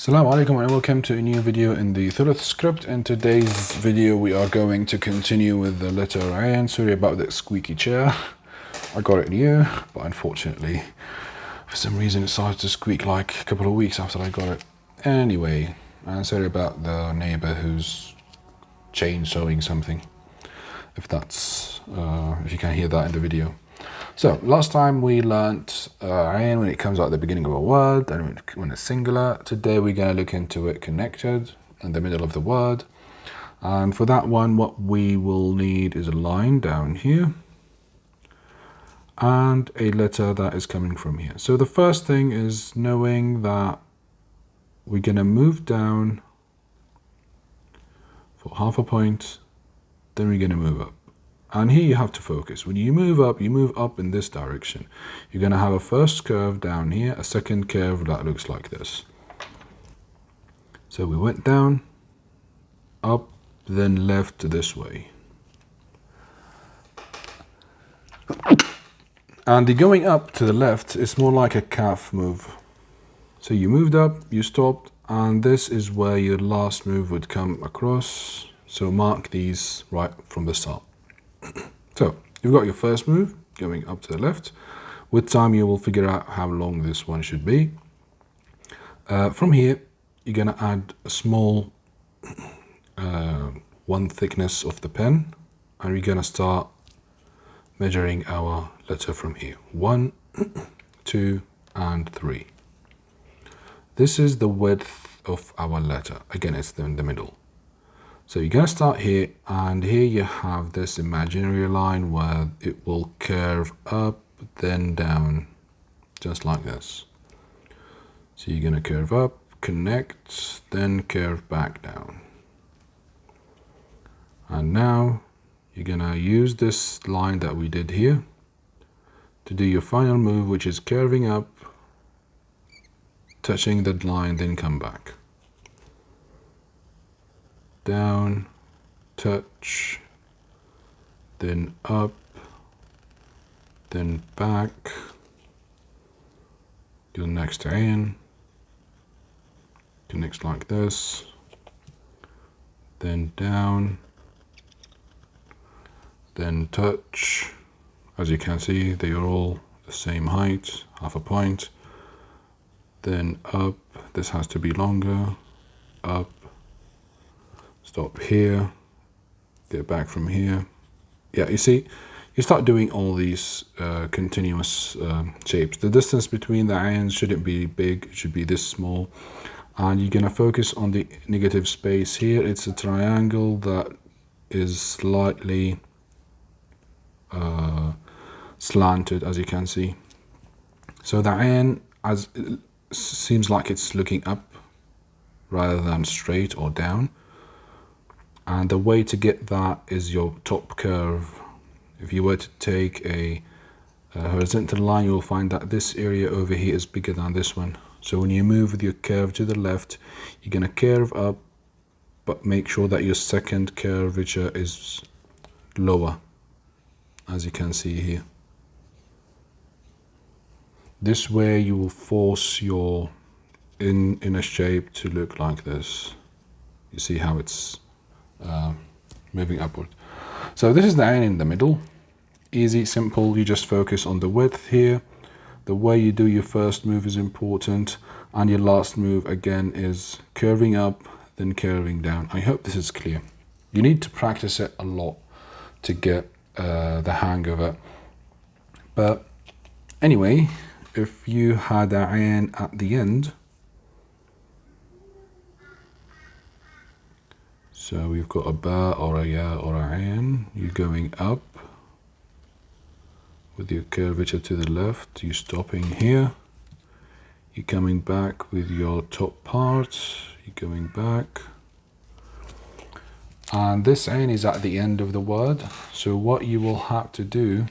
Assalamu alaikum and welcome to a new video in the Thuluth script. In today's video we are going to continue with the letter Ayn. Sorry about that squeaky chair. I got it new, but unfortunately for some reason it started to squeak like a couple of weeks after I got it. Anyway, and sorry about the neighbor who's chainsawing something, if you can hear that in the video. So last time we learnt Ayn when it comes out at the beginning of a word and when it's singular. Today we're going to look into it connected in the middle of the word. And for that one, what we will need is a line down here and a letter that is coming from here. So the first thing is knowing that we're going to move down for half a point, then we're going to move up. And here you have to focus. When you move up in this direction. You're going to have a first curve down here, a second curve that looks like this. So we went down, up, then left this way. And the going up to the left is more like a calf move. So you moved up, you stopped, and this is where your last move would come across. So mark these right from the start. So you've got your first move going up to the left. With time you will figure out how long this one should be. From here you're going to add a small one thickness of the pen, and we're going to start measuring our letter from here. 1, 2 and 3. This is the width of our letter. Again, it's in the middle. So you're going to start here, and here you have this imaginary line where it will curve up, then down, just like this. So you're going to curve up, connect, then curve back down. And now you're going to use this line that we did here to do your final move, which is curving up, touching that line, then come back. Down, touch, then up, then back, go next to Ayn, connects like this, then down, then touch. As you can see, they are all the same height, half a point, then up, this has to be longer, up, stop here, get back from here. Yeah, you see, you start doing all these continuous shapes. The distance between the Ayns shouldn't be big, it should be this small. And you're going to focus on the negative space here. It's a triangle that is slightly slanted, as you can see. So the Ayn seems like it's looking up rather than straight or down. And the way to get that is your top curve. If you were to take a horizontal line, you'll find that this area over here is bigger than this one. So when you move with your curve to the left, you're going to curve up, but make sure that your second curvature is lower, as you can see here. This way you will force your inner shape to look like this. You see how it's moving upward. So this is the Ayn in the middle. Easy, simple. You just focus on the width here. The way you do your first move is important, and your last move again is curving up, then curving down. I hope this is clear. You need to practice it a lot to get the hang of it. But anyway, if you had a Ayn at the end, so we've got a ba or a ya or a Ayn. You're going up with your curvature to the left. You're stopping here. You're coming back with your top part. You're going back. And this Ayn is at the end of the word. So what you will have to do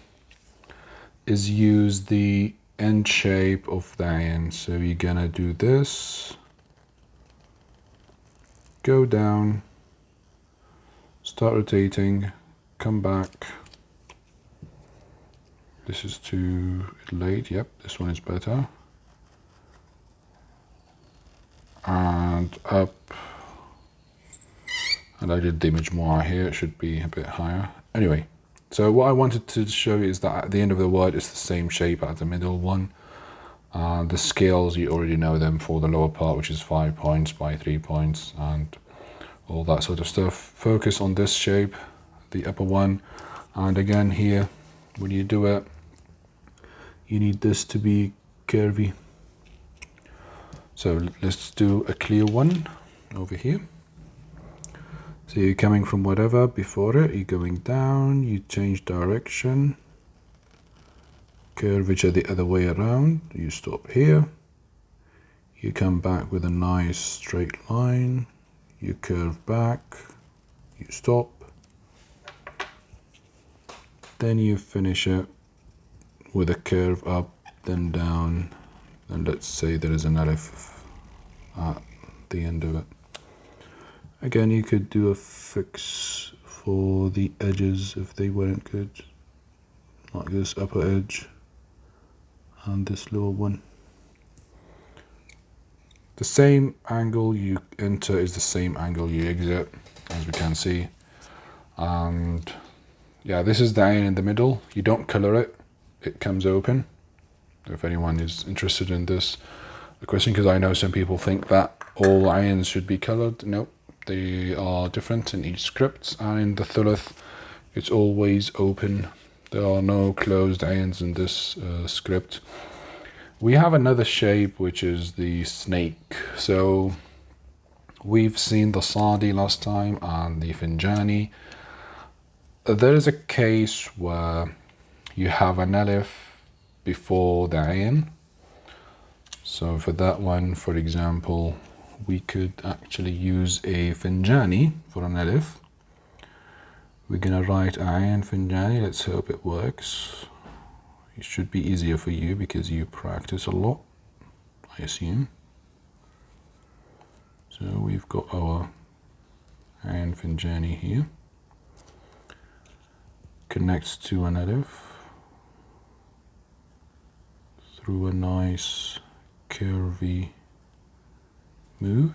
is use the end shape of the Ayn. So you're gonna do this. Go down. Start rotating, come back. This is too late. Yep, this one is better. And and up. And I did the image more here, it should be a bit higher. Anyway, so what I wanted to show you is that at the end of the word it's the same shape as the middle one. The scales, you already know them for the lower part, which is 5 points by 3 points and all that sort of stuff. Focus on this shape, the upper one. And again here, when you do it, you need this to be curvy. So let's do a clear one over here. So you're coming from whatever before it, you're going down, you change direction, curvature the other way around, you stop here, you come back with a nice straight line, you curve back, you stop, then you finish it with a curve up, then down, and let's say there is an alif at the end of it. Again, you could do a fix for the edges if they weren't good, like this upper edge and this lower one. The same angle you enter is the same angle you exit, as we can see. And yeah, this is the ayn in the middle. You don't color it, it comes open. If anyone is interested in this question, because I know some people think that all ayns should be colored. Nope. They are different in each script, and in the Thuluth it's always open. There are no closed ayns in this script. We have another shape, which is the snake. So we've seen the Sadi last time and the Finjani. There is a case where you have an alif before the ayn. So for that one, for example, we could actually use a Finjani for an alif. We're gonna write ayn Finjani. Let's hope it works. It should be easier for you because you practice a lot, I assume. So we've got our ayn Finjani here. Connects to an alif through a nice curvy move.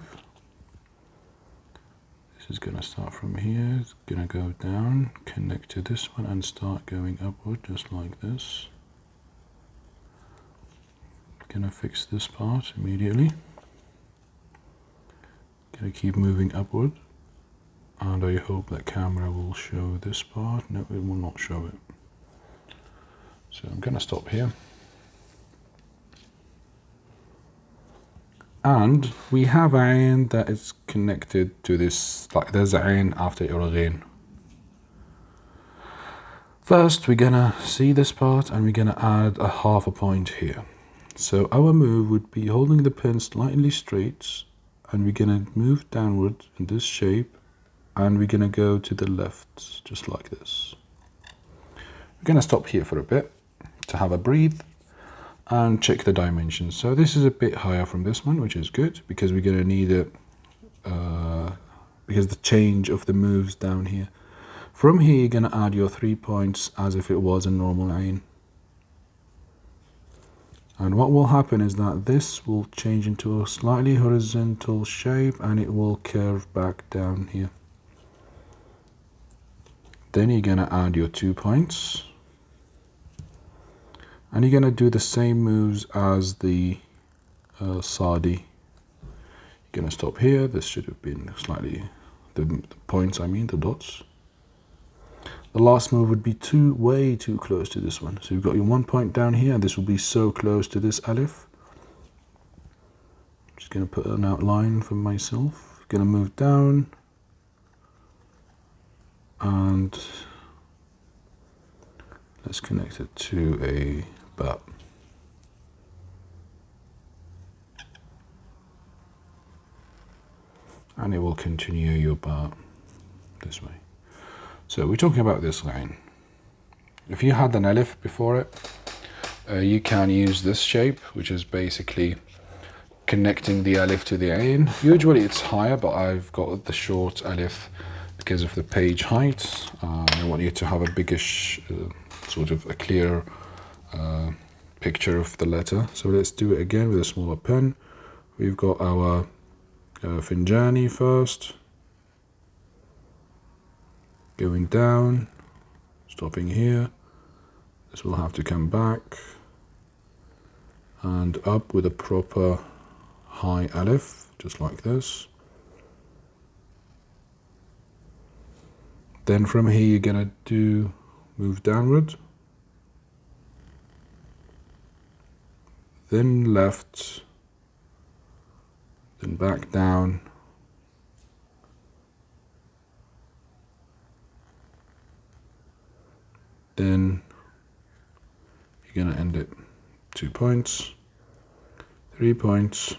This is going to start from here, it's going to go down, connect to this one and start going upward just like this. Going to fix this part immediately. Going to keep moving upward, and I hope that camera will show this part. No, it will not show it. So I'm going to stop here. And we have ayn that is connected to this, like there's ayn after iraghain. First, we're gonna see this part and we're gonna add a half a point here. So our move would be holding the pen slightly straight, and we're gonna move downward in this shape, and we're gonna go to the left, just like this. We're gonna stop here for a bit to have a breathe and check the dimensions. So this is a bit higher from this one, which is good because we're going to need it because the change of the moves down here. From here you're going to add your 3 points as if it was a normal ayn. And what will happen is that this will change into a slightly horizontal shape and it will curve back down here. Then you're going to add your 2 points. And you're going to do the same moves as the Sadi. You're going to stop here. This should have been slightly, the points, I mean, the dots. The last move would be way too close to this one. So you've got your 1 point down here, and this will be so close to this alif. Just going to put an outline for myself. Going to move down. And let's connect it to a ba. And it will continue your ba this way. So we're talking about this line. If you had an alif before it, you can use this shape, which is basically connecting the alif to the ayn. Usually it's higher, but I've got the short alif because of the page height. I want you to have a biggish, sort of a clear picture of the letter. So let's do it again with a smaller pen. We've got our Finjani first, going down, stopping here. This will have to come back and up with a proper high alif, just like this. Then from here you're gonna move downward, then left, then back down, then you're gonna end it 2 points, 3 points.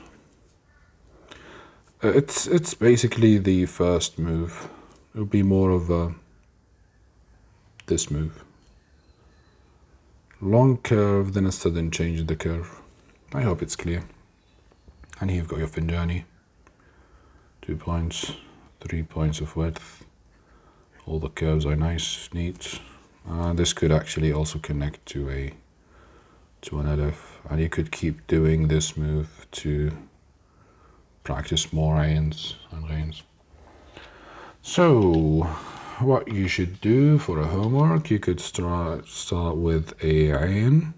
It's basically the first move. It'll be more of this move. Long curve, then a sudden change in the curve. I hope it's clear. And here you've got your Finjani. 2 points, 3 points of width. All the curves are nice, neat. This could actually also connect to an alif, and you could keep doing this move to practice more ayans and ghains. So what you should do for a homework, you could start with a ayn,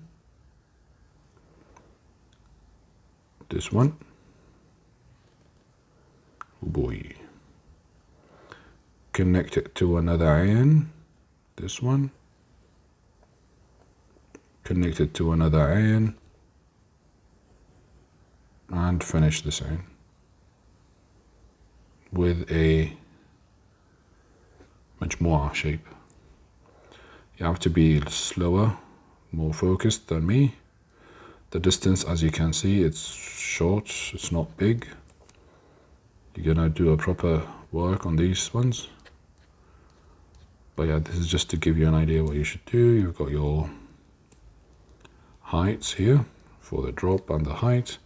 this one. Oh boy. Connect it to another ayn, this one. Connect it to another ayn, and finish this ayn with a majmu'ah shape. You have to be slower, more focused than me. The distance, as you can see, it's short, it's not big. You're gonna do a proper work on these ones. But yeah, this is just to give you an idea what you should do. You've got your heights here for the drop and the height,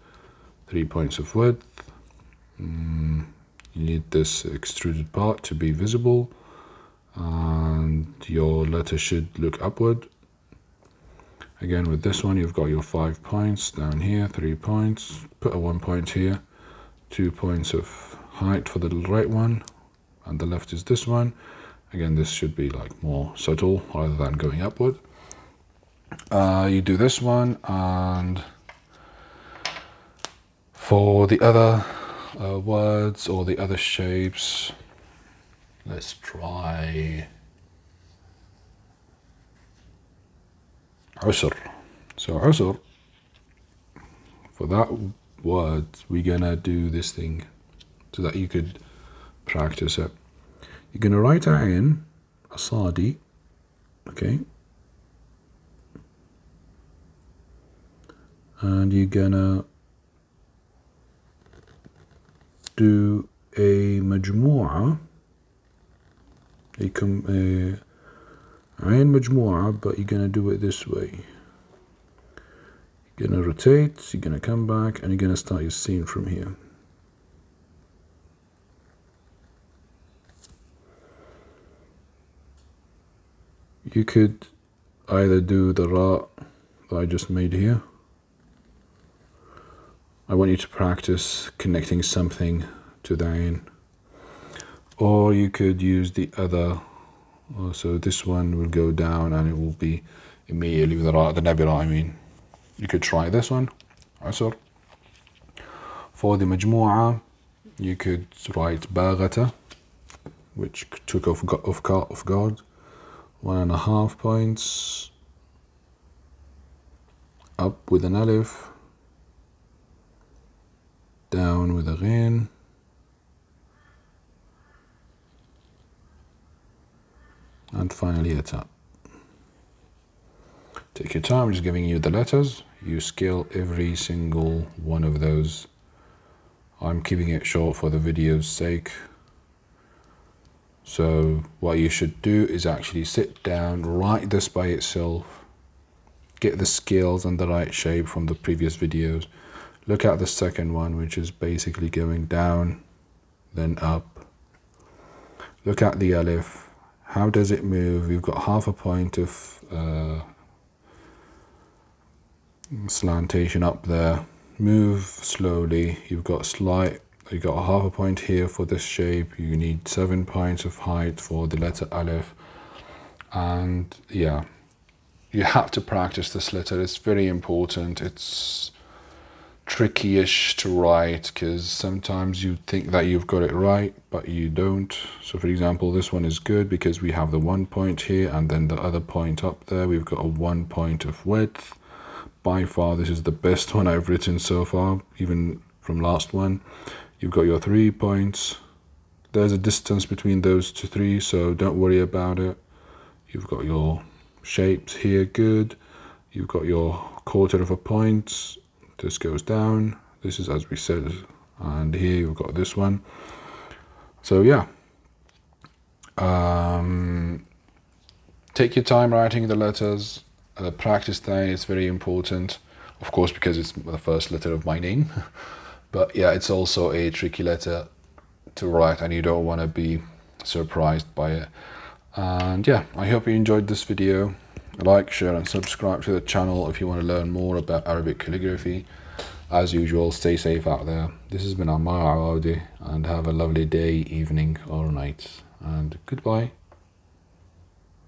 3 points of width. You need this extruded part to be visible, and your letter should look upward. Again, with this one, you've got your 5 points down here, 3 points, put a 1 point here, 2 points of height for the right one, and the left is this one. Again, this should be like more subtle rather than going upward. You do this one, and for the other words or the other shapes, let's try usr. So usr, for that word, we're gonna do this thing so that you could practice it. You're gonna write ayn, asadi, okay? And you're gonna do a majmu'ah, a ayn majmu'ah, but you're gonna do it this way. You're gonna rotate, you're gonna come back, and you're gonna start your scene from here. You could either do the ra that I just made here. I want you to practice connecting something to the ayn. Or you could use the other. So this one will go down and it will be immediately with the ra, the nabila, I mean. You could try this one, asr. For the majmu'ah, you could write baghata, which took off guard. 1.5 points, up with an alif, down with a ghain, and finally a ta. Take your time, I'm just giving you the letters. You scale every single one of those. I'm keeping it short for the video's sake. So what you should do is actually sit down, write this by itself, get the scales and the right shape from the previous videos. Look at the second one, which is basically going down, then up. Look at the alif. How does it move? You've got 0.5 point of slantation up there. Move slowly. You've got you got a half a point here for this shape. You need 7 points of height for the letter Aleph. And yeah, you have to practice this letter. It's very important. It's tricky-ish to write because sometimes you think that you've got it right, but you don't. So for example, this one is good because we have the 1 point here, and then the other point up there, we've got a 1 point of width. By far, this is the best one I've written so far, even from last one. You've got your 3 points. There's a distance between those two 3, so don't worry about it. You've got your shapes here, good. You've got your 1/4 of a point. This goes down. This is as we said, and here you've got this one. So yeah, take your time writing the letters. Practice that. It's very important, of course, because it's the first letter of my name. But yeah, it's also a tricky letter to write, and you don't want to be surprised by it. And yeah, I hope you enjoyed this video. Like, share and subscribe to the channel if you want to learn more about Arabic calligraphy. As usual, stay safe out there. This has been Ammar Awadi, and have a lovely day, evening or night, and goodbye.